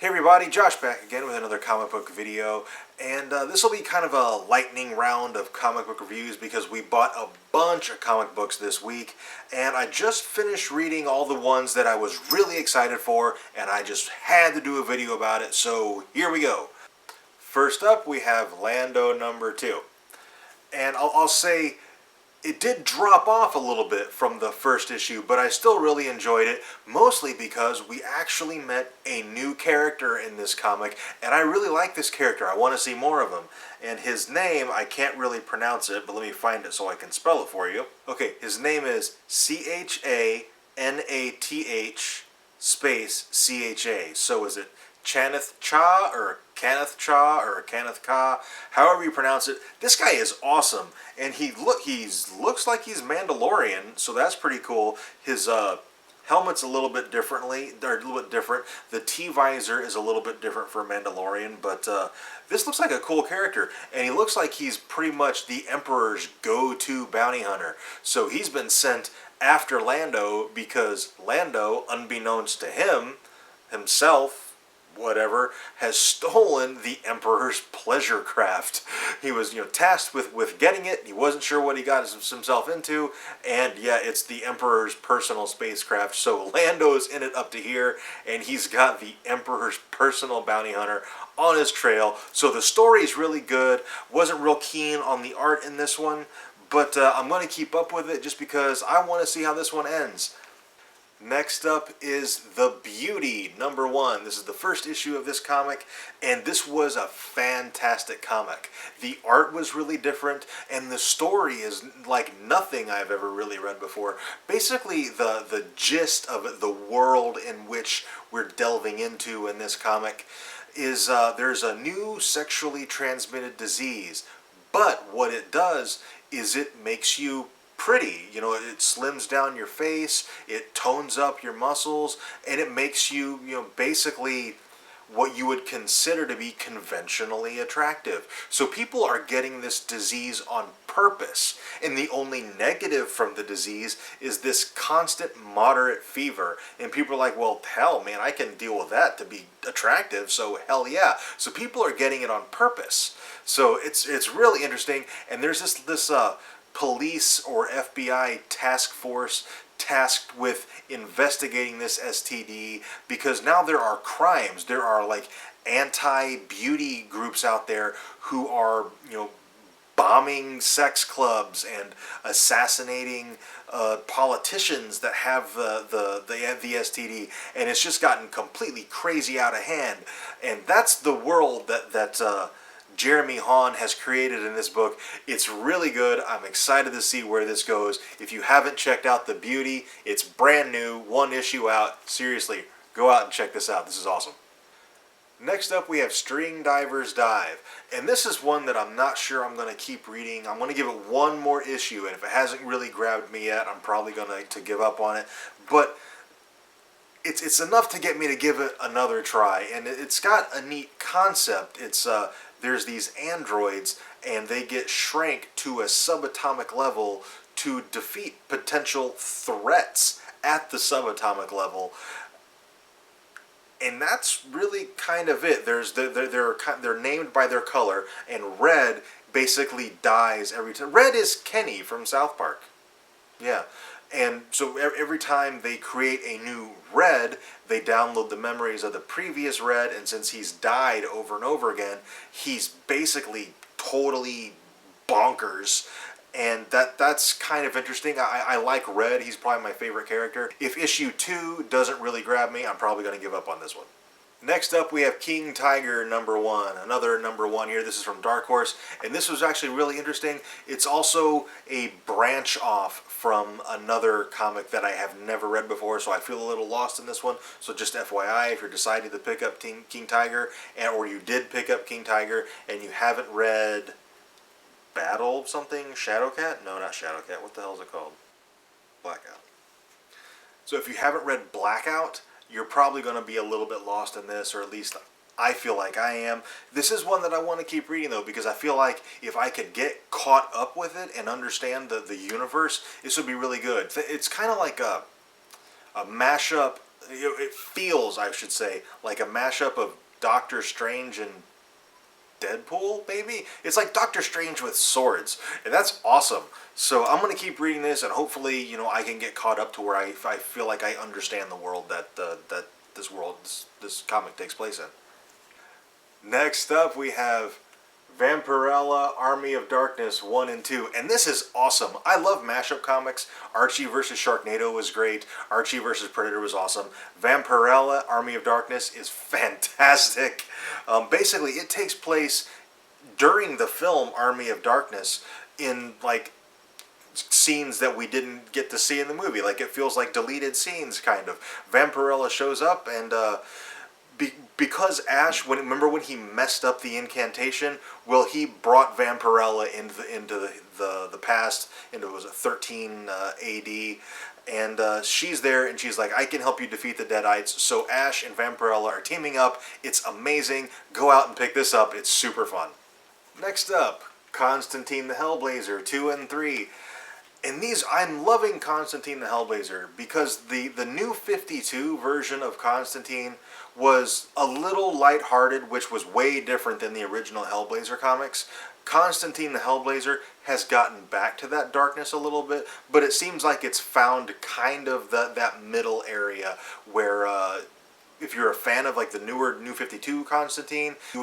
Hey everybody, Josh back again with another comic book video, and this will be kind of a lightning round of comic book reviews because we bought a bunch of comic books this week, and I just finished reading all the ones that I was really excited for, and I just had to do a video about it, so here we go. First up, we have Lando number 2, and I'll say it did drop off a little bit from the first issue, but I still really enjoyed it, mostly because we actually met a new character in this comic, and I really like this character. I want to see more of him. And his name, I can't really pronounce it, but let me find it so I can spell it for you. Okay, his name is Chanath space Cha. So is it Chaneth Cha or Kenneth Cha or Kenneth Ka, however you pronounce it. This guy is awesome, and he looks like he's Mandalorian, so that's pretty cool. His helmet's a little bit different. The T-visor is a little bit different for Mandalorian, but this looks like a cool character, and he looks like he's pretty much the Emperor's go-to bounty hunter. So he's been sent after Lando because Lando, unbeknownst to himself, whatever, has stolen the Emperor's pleasure craft. He was, tasked with getting it. He wasn't sure what he got himself into, and yeah, it's the Emperor's personal spacecraft. So Lando's in it up to here, and he's got the Emperor's personal bounty hunter on his trail. So the story's really good. Wasn't real keen on the art in this one, but I'm going to keep up with it just because I want to see how this one ends. Next up is The Beauty, number 1. This is the first issue of this comic, and this was a fantastic comic. The art was really different, and the story is like nothing I've ever really read before. Basically, the gist of it, the world in which we're delving into in this comic, is there's a new sexually transmitted disease, but what it does is it makes you pretty. It slims down your face, it tones up your muscles, and it makes you, basically what you would consider to be conventionally attractive. So people are getting this disease on purpose, and the only negative from the disease is this constant moderate fever. And people are like, well, hell, man, I can deal with that to be attractive, so hell yeah. So people are getting it on purpose. So it's really interesting, and there's this police or FBI task force tasked with investigating this STD because now there are crimes. There are like anti-beauty groups out there who are, bombing sex clubs and assassinating politicians that have the STD, and it's just gotten completely crazy out of hand. And that's the world that Jeremy Hahn has created in this book. It's really good. I'm excited to see where this goes. If you haven't checked out The Beauty, it's brand new, 1 issue out. Seriously, go out and check this out. This is awesome. Next up, we have String Divers Dive. And this is one that I'm not sure I'm going to keep reading. I'm going to give it 1 more issue, and if it hasn't really grabbed me yet, I'm probably going to give up on it. But it's enough to get me to give it another try, and it's got a neat concept. There's these androids, and they get shrank to a subatomic level to defeat potential threats at the subatomic level. And that's really kind of it. They're named by their color, and red basically dies every time. Red is Kenny from South Park. Yeah. And so every time they create a new Red, they download the memories of the previous Red, and since he's died over and over again, he's basically totally bonkers. And that's kind of interesting. I like Red. He's probably my favorite character. If issue 2 doesn't really grab me, I'm probably going to give up on this one. Next up, we have King Tiger number 1, another number 1 here. This is from Dark Horse, and this was actually really interesting. It's also a branch off from another comic that I have never read before, so I feel a little lost in this one. So just FYI, if you're deciding to pick up King Tiger, or you did pick up King Tiger, and you haven't read Battle something, Shadowcat? No, not Shadowcat. What the hell is it called? Blackout. So if you haven't read Blackout, you're probably going to be a little bit lost in this, or at least I feel like I am. This is one that I want to keep reading, though, because I feel like if I could get caught up with it and understand the universe, this would be really good. It's kind of like a mashup it feels, I should say, like a mashup of Doctor Strange and Deadpool, maybe? It's like Doctor Strange with swords, and that's awesome. So I'm going to keep reading this, and hopefully, I can get caught up to where I feel like I understand the world that this comic takes place in. Next up, we have Vampirella Army of Darkness 1 and 2. And this is awesome. I love mashup comics. Archie vs. Sharknado was great. Archie vs. Predator was awesome. Vampirella Army of Darkness is fantastic. Basically, it takes place during the film Army of Darkness in, like, scenes that we didn't get to see in the movie. Like, it feels like deleted scenes, kind of. Vampirella shows up, and because Ash, remember when he messed up the incantation? Well, he brought Vampirella into the past, into, was it 13 AD, and she's there, and she's like, I can help you defeat the Deadites. So Ash and Vampirella are teaming up. It's amazing. Go out and pick this up. It's super fun. Next up, Constantine the Hellblazer 2 and 3. And these, I'm loving Constantine the Hellblazer because the new 52 version of Constantine was a little lighthearted, which was way different than the original Hellblazer comics. Constantine the Hellblazer has gotten back to that darkness a little bit, but it seems like it's found kind of that middle area where if you're a fan of like the New 52 Constantine, you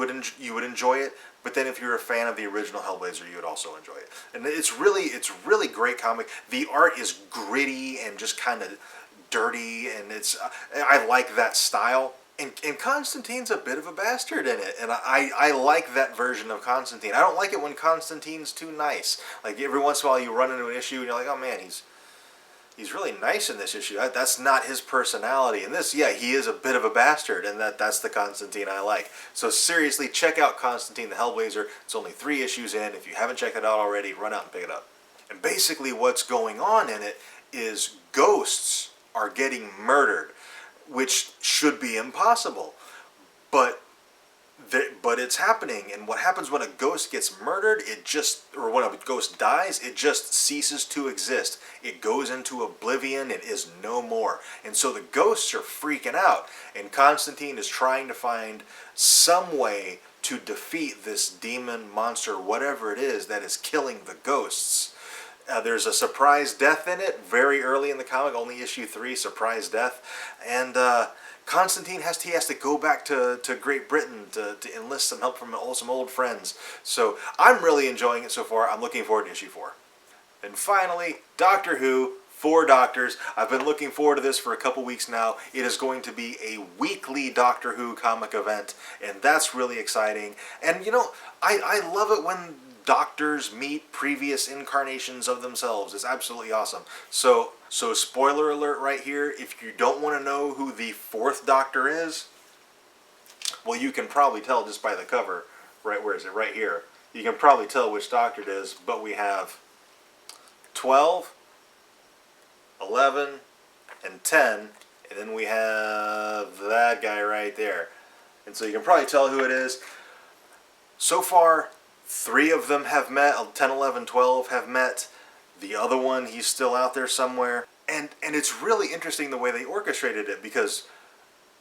would enjoy it. But then if you're a fan of the original Hellblazer, you would also enjoy it. And it's really great comic. The art is gritty and just kind of dirty, and I like that style. And Constantine's a bit of a bastard in it, and I like that version of Constantine. I don't like it when Constantine's too nice. Like every once in a while you run into an issue and you're like, oh man, he's really nice in this issue. That's not his personality. In this, yeah, he is a bit of a bastard, and that's the Constantine I like. So seriously, check out Constantine the Hellblazer. It's only 3 issues in. If you haven't checked it out already, run out and pick it up. And basically what's going on in it is ghosts are getting murdered, which should be impossible. But it's happening, and what happens when a ghost gets murdered, or when a ghost dies, it just ceases to exist. It goes into oblivion, it is no more. And so the ghosts are freaking out, and Constantine is trying to find some way to defeat this demon, monster, whatever it is that is killing the ghosts. There's a surprise death in it, very early in the comic, only issue 3, surprise death, and Constantine has to go back to Great Britain to enlist some help from some old friends. So I'm really enjoying it so far. I'm looking forward to issue 4. And finally, Doctor Who, 4 Doctors. I've been looking forward to this for a couple weeks now. It is going to be a weekly Doctor Who comic event, and that's really exciting. And I love it when doctors meet previous incarnations of themselves. It's absolutely awesome. So spoiler alert right here, if you don't want to know who the 4th Doctor is, well, you can probably tell just by the cover. Right, where is it? Right here. You can probably tell which Doctor it is, but we have 12, 11, and 10, and then we have that guy right there. And so you can probably tell who it is. So far, 3 of them have met. 10, 11, 12 have met. The other one, he's still out there somewhere. And it's really interesting the way they orchestrated it, because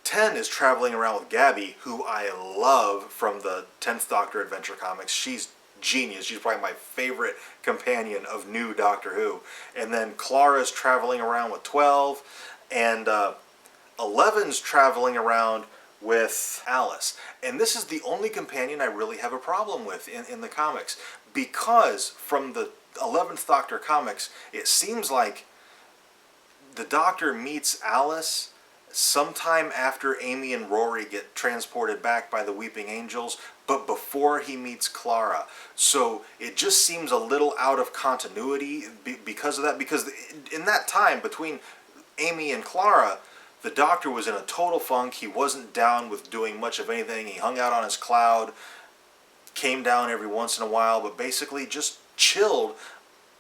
10 is traveling around with Gabby, who I love from the 10th Doctor Adventure comics. She's genius. She's probably my favorite companion of new Doctor Who. And then Clara's traveling around with 12, and 11's traveling around with Alice. And this is the only companion I really have a problem with in the comics, because from the 11th Doctor comics, it seems like the Doctor meets Alice sometime after Amy and Rory get transported back by the Weeping Angels, but before he meets Clara. So it just seems a little out of continuity because of that, because in that time between Amy and Clara, the Doctor was in a total funk. He wasn't down with doing much of anything. He hung out on his cloud, came down every once in a while, but basically just chilled.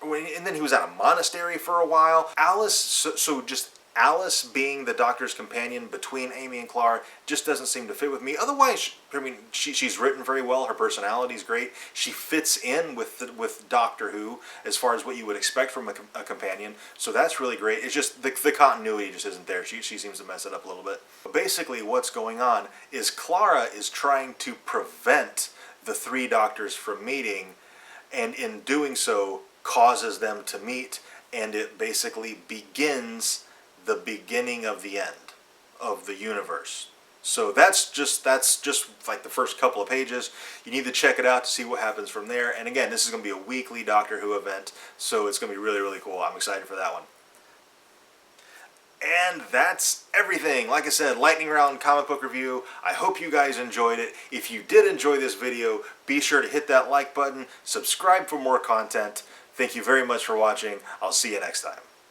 And then he was at a monastery for a while. Alice, so just Alice being the Doctor's companion between Amy and Clara just doesn't seem to fit with me. Otherwise, I mean, she's written very well. Her personality's great. She fits in with Doctor Who as far as what you would expect from a companion. So that's really great. It's just the continuity just isn't there. She seems to mess it up a little bit. But basically, what's going on is Clara is trying to prevent the three Doctors from meeting, and in doing so, causes them to meet, and it basically begins the beginning of the end of the universe. So that's just like the first couple of pages. You need to check it out to see what happens from there. And again, this is going to be a weekly Doctor Who event, so it's going to be really, really cool. I'm excited for that one. And that's everything. Like I said, lightning round comic book review. I hope you guys enjoyed it. If you did enjoy this video, be sure to hit that like button, subscribe for more content. Thank you very much for watching. I'll see you next time.